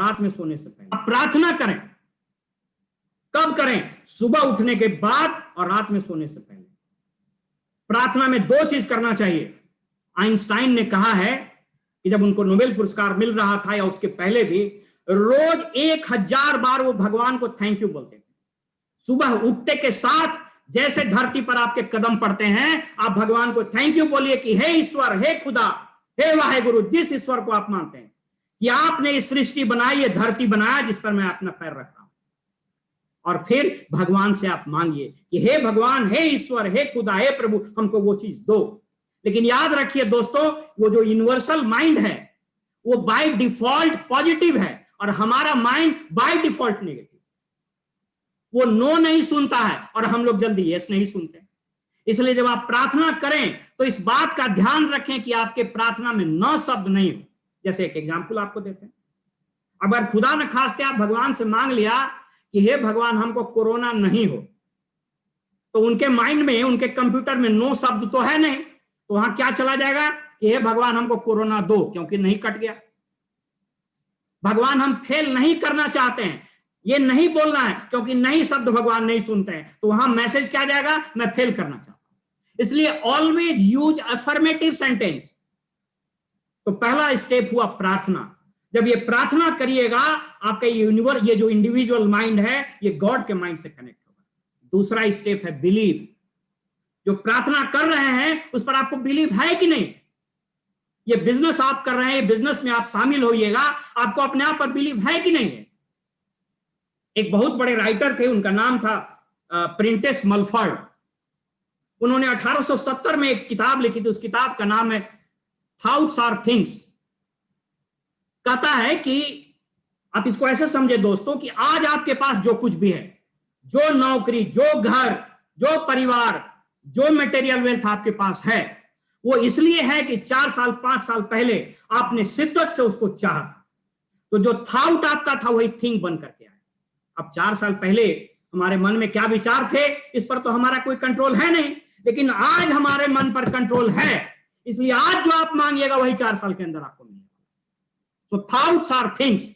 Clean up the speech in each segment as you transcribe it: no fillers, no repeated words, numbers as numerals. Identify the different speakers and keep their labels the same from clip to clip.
Speaker 1: रात में सोने से पहले। आप प्रार्थना करें, कब करें? सुबह उठने के बाद और रात में सोने से पहले। प्रार्थना में दो चीज करना चाहिए। आइंस्टाइन ने कहा है कि जब उनको नोबेल पुरस्कार मिल रहा था या उसके पहले भी, रोज 1000 बार वो भगवान को थैंक यू बोलते थे। सुबह उठते के साथ जैसे धरती पर आपके कदम पड़ते हैं, आप भगवान को थैंक यू बोलिए कि हे ईश्वर, हे खुदा, हे वाहेगुरु, जिस ईश्वर को आप मानते हैं कि आपने इस सृष्टि बनाई, ये धरती बनाया जिस पर मैं अपना पैर रख रहा हूं। और फिर भगवान से आप मांगिए कि हे भगवान, हे ईश्वर, हे खुदा, हे प्रभु, हमको वो चीज दो। लेकिन याद रखिए दोस्तों, वो जो यूनिवर्सल माइंड है वो बाय डिफॉल्ट पॉजिटिव है और हमारा माइंड बाय डिफॉल्ट नेगेटिव। वो नो नहीं सुनता है और हम लोग जल्दी यस नहीं सुनते। इसलिए जब आप प्रार्थना करें तो इस बात का ध्यान रखें कि आपके प्रार्थना में न शब्द नहीं हो। जैसे एक एग्जाम्पल आपको देते हैं, अगर खुदा न खास्ते आप भगवान से मांग लिया कि हे भगवान हमको कोरोना नहीं हो, तो उनके माइंड में, उनके कंप्यूटर में नो शब्द तो है नहीं, तो वहां क्या चला जाएगा कि हे भगवान हमको कोरोना दो, क्योंकि नहीं कट गया। भगवान हम फेल नहीं करना चाहते हैं, ये नहीं बोलना है, क्योंकि नहीं शब्द भगवान नहीं सुनते हैं, तो वहां मैसेज क्या जाएगा, मैं फेल करना चाहता हूं। इसलिए ऑलवेज यूज अफर्मेटिव सेंटेंस। तो पहला स्टेप हुआ प्रार्थना। जब ये प्रार्थना करिएगा, आपका ये जो इंडिविजुअल माइंड है ये गॉड के माइंड से कनेक्ट होगा। दूसरा स्टेप है बिलीव। जो प्रार्थना कर रहे हैं उस पर आपको बिलीव है कि नहीं। ये बिजनेस आप कर रहे हैं, ये बिजनेस में आप शामिल होइएगा, आपको अपने आप पर बिलीव है कि नहीं है। एक बहुत बड़े राइटर थे, उनका नाम था प्रिंटेस मलफर्ड। उन्होंने 1870 में एक किताब लिखी थी, उस किताब का नाम है थॉट्स आर थिंग्स। कहता है कि आप इसको ऐसे समझे दोस्तों कि आज आपके पास जो कुछ भी है, जो नौकरी, जो घर, जो परिवार, जो मटेरियल वेल्थ आपके पास है, वो इसलिए है कि 4 साल 5 साल पहले आपने शिद्दत से उसको चाहा था। तो जो थॉट आपका था वही थिंग बन करके आया। अब 4 साल पहले हमारे मन में क्या विचार थे इस पर तो हमारा कोई कंट्रोल है नहीं, लेकिन आज हमारे मन पर कंट्रोल है। इसलिए आज जो आप मांगिएगा वही 4 साल के अंदर आपको मिलेगा। तो थॉट्स आर थिंग्स।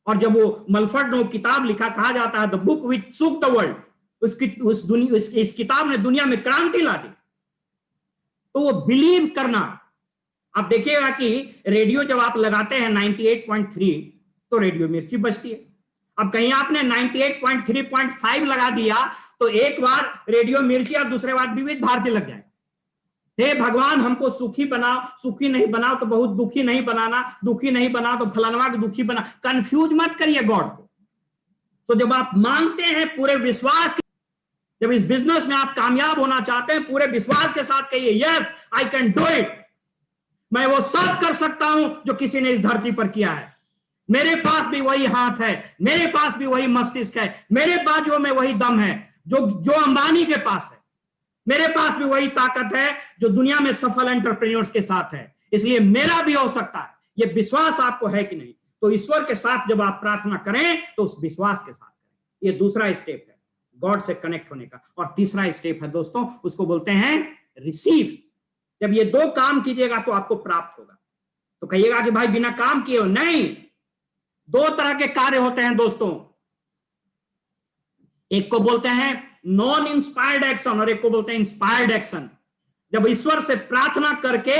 Speaker 1: और जब वो मलफर्ड ने किताब लिखा, कहा जाता है the book which shook the world, इस किताब ने दुनिया में क्रांति ला दी। तो वो बिलीव करना। आप देखिएगा कि रेडियो जब आप लगाते हैं 98.3 तो रेडियो मिर्ची बजती है। अब कहीं आपने 98.3.5 लगा दिया तो एक बार रेडियो मिर्ची और दूसरे बार विविध भारती लग जाए। हे भगवान हमको सुखी बनाओ, सुखी नहीं बनाओ तो बहुत दुखी नहीं बनाना, दुखी नहीं बनाओ तो फलानवा को दुखी बना। कंफ्यूज मत करिए गॉड को। तो जब आप मांगते हैं पूरे विश्वास के, जब इस बिजनेस में आप कामयाब होना चाहते हैं, पूरे विश्वास के साथ कहिए yes I can do it. मैं वो सब कर सकता हूं जो किसी ने इस धरती पर किया है। मेरे पास भी वही हाथ है, मेरे पास भी वही मस्तिष्क है, मेरे बाजुओं में वही दम है जो अंबानी के पास है। मेरे पास भी वही ताकत है जो दुनिया में सफल एंटरप्रेन्योर्स के साथ है। इसलिए मेरा भी हो सकता है। ये विश्वास आपको है कि नहीं? तो ईश्वर के साथ जब आप प्रार्थना करें तो उस विश्वास के साथ करें। ये दूसरा स्टेप है गॉड से कनेक्ट होने का। और तीसरा स्टेप है दोस्तों, उसको बोलते हैं रिसीव। जब ये दो काम कीजिएगा तो आपको प्राप्त होगा। तो कहिएगा कि भाई बिना काम किए हो, नहीं। 2 तरह के कार्य होते हैं दोस्तों, एक को बोलते हैं नॉन इंस्पायर्ड एक्शन और एक को बोलते हैं इंस्पायर्ड एक्शन। जब ईश्वर से प्रार्थना करके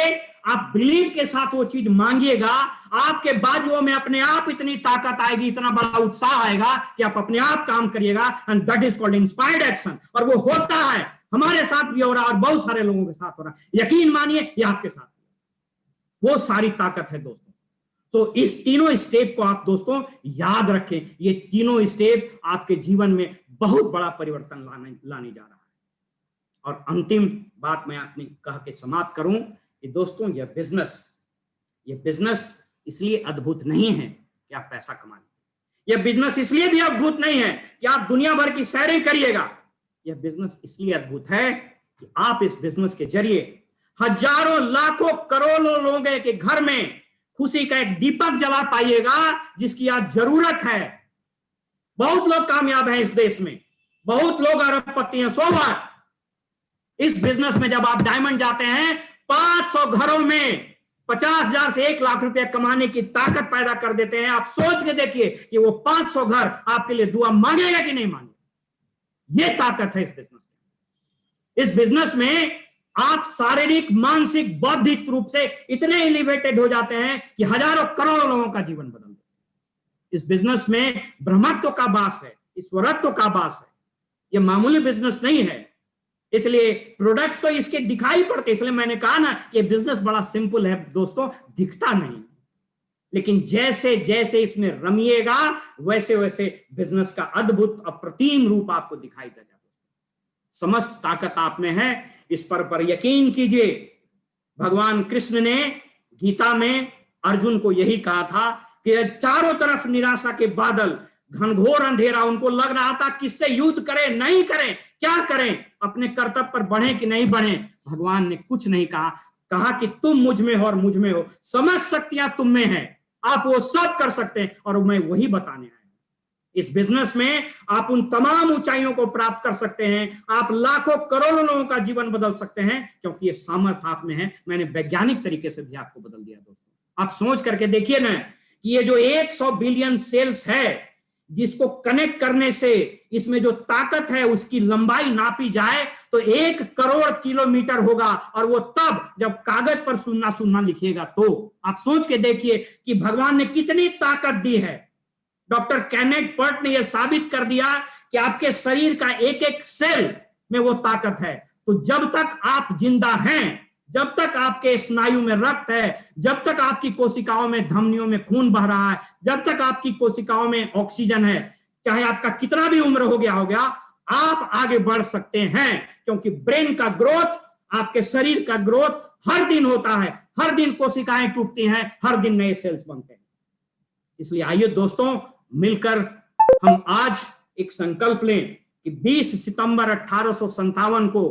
Speaker 1: आप बिलीव के साथ वो चीज मांगिएगा, आपके बाजुओं में अपने आप इतनी ताकत आएगी, इतना बड़ा उत्साह आएगा कि आप अपने आप काम करिएगा। And that is called inspired action. और वो होता है, हमारे साथ भी हो रहा है और बहुत सारे लोगों के साथ हो रहा है। यकीन मानिए ये आपके साथ वो सारी ताकत है दोस्तों। तो इस तीनों स्टेप को आप दोस्तों याद रखें। ये तीनों स्टेप आपके जीवन में बहुत बड़ा परिवर्तन लाने जा रहा है। और अंतिम बात मैं अपनी कह के समाप्त करूं कि दोस्तों ये बिजनेस इसलिए अद्भुत नहीं है कि आप पैसा कमा लीजिए। यह बिजनेस इसलिए भी अद्भुत नहीं है कि आप दुनिया भर की सैरें करिएगा। यह बिजनेस इसलिए अद्भुत है कि आप इस बिजनेस के जरिए हजारों लाखों करोड़ों लोगों के घर में खुशी का एक दीपक जला पाइएगा जिसकी आज जरूरत है। बहुत लोग कामयाब हैं इस देश में, बहुत लोग अरबपति हैं। 100 बार इस बिजनेस में जब आप डायमंड जाते हैं 500 घरों में 50,000 से 1 लाख रुपया कमाने की ताकत पैदा कर देते हैं। आप सोच के देखिए कि वो 500 घर आपके लिए दुआ मांगेगा कि नहीं मांगेगा। ये ताकत है इस बिजनेस में। इस बिजनेस में आप शारीरिक, मानसिक, बौद्धिक रूप से इतने एलिवेटेड हो जाते हैं कि हजारों करोड़ों लोगों का जीवन बदल देते हैं। इस बिजनेस में ब्रह्मत्व का वास है, ईश्वरत्व का वास है। ये मामूली बिजनेस नहीं है। इसलिए प्रोडक्ट्स तो इसके दिखाई पड़ते, इसलिए मैंने कहा ना कि बिजनेस बड़ा सिंपल है दोस्तों, दिखता नहीं, लेकिन जैसे जैसे इसमें रमिएगा वैसे वैसे बिजनेस का अद्भुत अप्रतिम रूप आपको दिखाई देगा। समस्त ताकत आप में है, इस पर यकीन कीजिए। भगवान कृष्ण ने गीता में अर्जुन को यही कहा था कि चारों तरफ निराशा के बादल, घनघोर अंधेरा, उनको लग रहा था किससे युद्ध करें, नहीं करें, क्या करें, अपने कर्तव्य पर बढ़े कि नहीं बढ़े। भगवान ने कुछ नहीं कहा, कहा कि तुम मुझ में हो और मुझ में हो, समस्त शक्तियां तुम में है, आप वो सब कर सकते हैं और मैं वही बताने आया। इस बिजनेस में आप उन तमाम ऊंचाइयों को प्राप्त कर सकते हैं, आप लाखों करोड़ों लोगों का जीवन बदल सकते हैं, क्योंकि ये सामर्थ्य आप में है। मैंने वैज्ञानिक तरीके से भी आपको बदल दिया दोस्तों। आप सोच करके देखिए ना कि ये जो 100 बिलियन सेल्स है, जिसको कनेक्ट करने से इसमें जो ताकत है उसकी लंबाई नापी जाए तो 1 करोड़ किलोमीटर होगा, और वो तब जब कागज पर सुनना सुनना लिखिएगा। तो आप सोच के देखिए कि भगवान ने कितनी ताकत दी है। डॉक्टर केनेथ बर्ट ने यह साबित कर दिया कि आपके शरीर का एक एक सेल में वो ताकत है। तो जब तक आप जिंदा हैं, जब तक आपके स्नायु में रक्त है, जब तक आपकी कोशिकाओं में, धमनियों में खून बह रहा है, जब तक आपकी कोशिकाओं में ऑक्सीजन है, चाहे आपका कितना भी उम्र हो गया, आप आगे बढ़ सकते हैं। क्योंकि ब्रेन का ग्रोथ, आपके शरीर का ग्रोथ हर दिन होता है, हर दिन कोशिकाएं टूटती हैं, हर दिन नए सेल्स बनते हैं। इसलिए आइए दोस्तों, मिलकर हम आज एक संकल्प लें कि 20 सितंबर 1857 को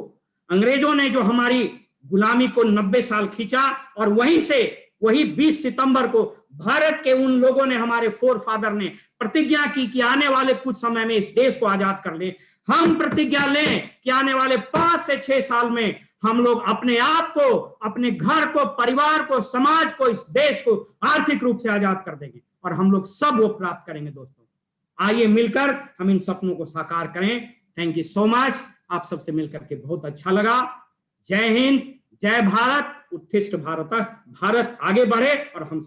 Speaker 1: अंग्रेजों ने जो हमारी गुलामी को 90 साल खींचा, और वही 20 सितंबर को भारत के उन लोगों ने, हमारे फोर फादर ने प्रतिज्ञा की कि आने वाले कुछ समय में इस देश को आजाद कर ले। हम प्रतिज्ञा लें कि आने वाले 5 से 6 साल में हम लोग अपने आप को, अपने घर को, परिवार को, समाज को, इस देश को आर्थिक रूप से आजाद कर देंगे, और हम लोग सब वो प्राप्त करेंगे दोस्तों। आइए मिलकर हम इन सपनों को साकार करें। Thank you so much. आप सबसे मिलकर के बहुत अच्छा लगा। जय हिंद, जय भारत, उत्तिष्ठ भारत, भारत आगे बढ़े और हम